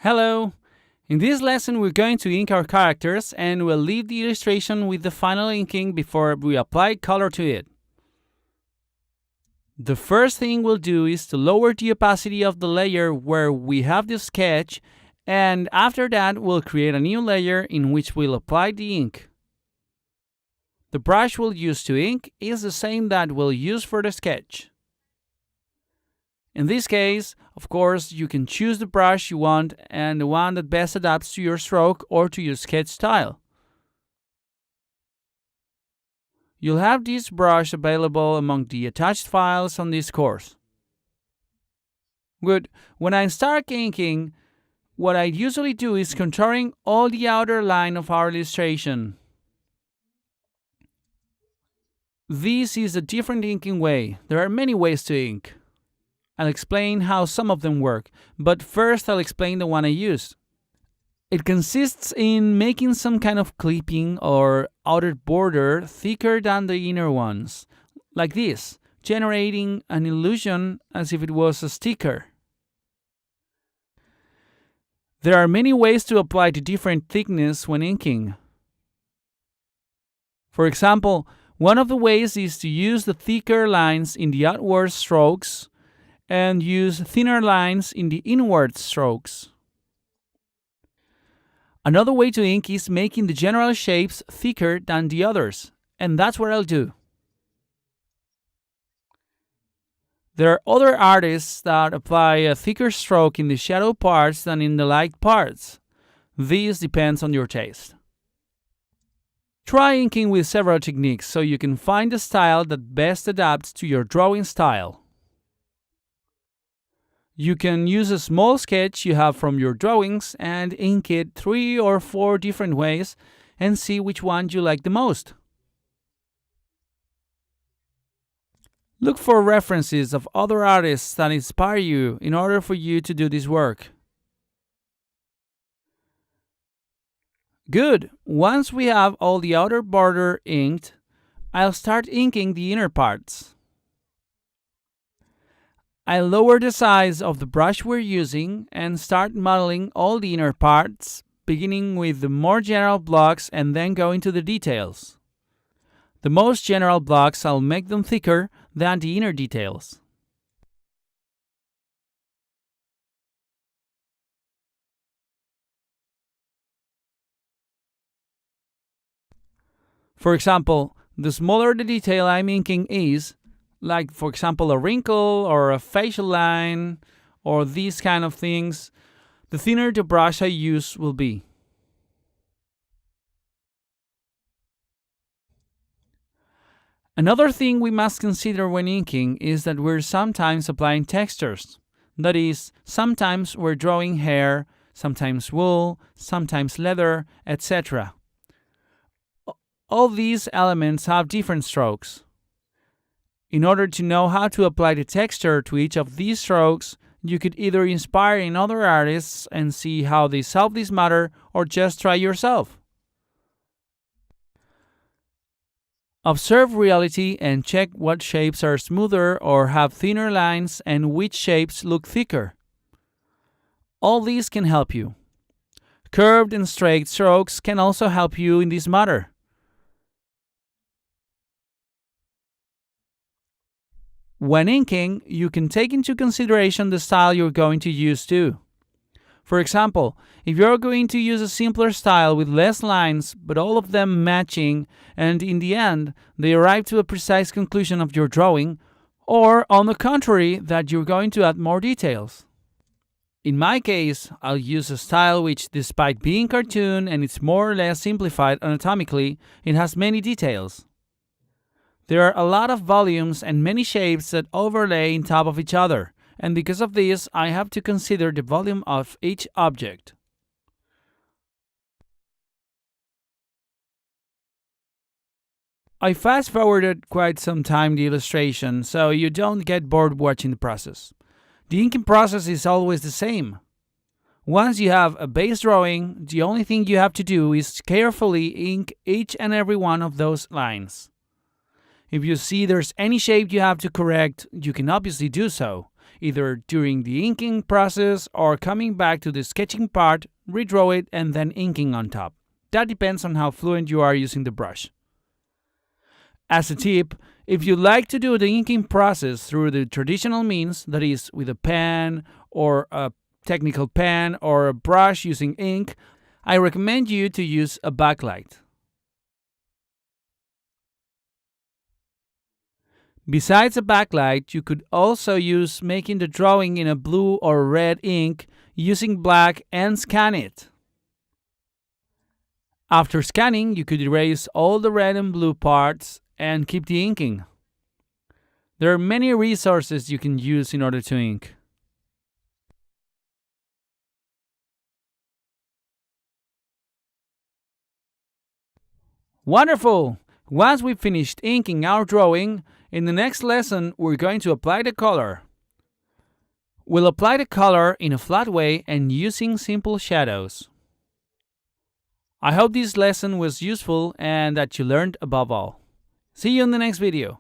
Hello! In this lesson we're going to ink our characters and we'll leave the illustration with the final inking before we apply color to it. The first thing we'll do is to lower the opacity of the layer where we have the sketch, and after that we'll create a new layer in which we'll apply the ink. The brush we'll use to ink is the same that we'll use for the sketch. In this case, of course, you can choose the brush you want and the one that best adapts to your stroke or to your sketch style. You'll have this brush available among the attached files on this course. Good. When I start inking, what I usually do is contouring all the outer line of our illustration. This is a different inking way. There are many ways to ink. I'll explain how some of them work, but first I'll explain the one I use. It consists in making some kind of clipping or outer border thicker than the inner ones, like this, generating an illusion as if it was a sticker. There are many ways to apply the different thickness when inking. For example, one of the ways is to use the thicker lines in the outward strokes and use thinner lines in the inward strokes. Another way to ink is making the general shapes thicker than the others, and that's what I'll do. There are other artists that apply a thicker stroke in the shadow parts than in the light parts. This depends on your taste. Try inking with several techniques so you can find the style that best adapts to your drawing style. You can use a small sketch you have from your drawings and ink it 3 or 4 different ways and see which one you like the most. Look for references of other artists that inspire you in order for you to do this work. Good! Once we have all the outer border inked, I'll start inking the inner parts. I lower the size of the brush we're using and start modeling all the inner parts, beginning with the more general blocks and then go into the details. The most general blocks, I'll make them thicker than the inner details. For example, the smaller the detail I'm inking is, like for example a wrinkle or a facial line or these kind of things, the thinner the brush I use will be. Another thing we must consider when inking is that we're sometimes applying textures. That is, sometimes we're drawing hair, sometimes wool, sometimes leather, etc. All these elements have different strokes. In order to know how to apply the texture to each of these strokes, you could either inspire in other artists and see how they solve this matter, or just try yourself. Observe reality and check what shapes are smoother or have thinner lines and which shapes look thicker. All these can help you. Curved and straight strokes can also help you in this matter. When inking, you can take into consideration the style you're going to use too. For example, if you're going to use a simpler style with less lines, but all of them matching, and in the end, they arrive to a precise conclusion of your drawing, or on the contrary, that you're going to add more details. In my case, I'll use a style which, despite being cartoon and it's more or less simplified anatomically, it has many details. There are a lot of volumes and many shapes that overlay on top of each other, and because of this, I have to consider the volume of each object. I fast-forwarded quite some time the illustration, so you don't get bored watching the process. The inking process is always the same. Once you have a base drawing, the only thing you have to do is carefully ink each and every one of those lines. If you see there's any shape you have to correct, you can obviously do so. either during the inking process or coming back to the sketching part, redraw it, and then inking on top. That depends on how fluent you are using the brush. As a tip, if you like to do the inking process through the traditional means, that is, with a pen or a technical pen or a brush using ink, I recommend you to use a backlight. Besides a backlight, you could also use making the drawing in a blue or red ink using black and scan it. After scanning, you could erase all the red and blue parts and keep the inking. There are many resources you can use in order to ink. Wonderful! Once we've finished inking our drawing, in the next lesson we're going to apply the color. We'll apply the color in a flat way and using simple shadows. I hope this lesson was useful and that you learned above all. See you in the next video.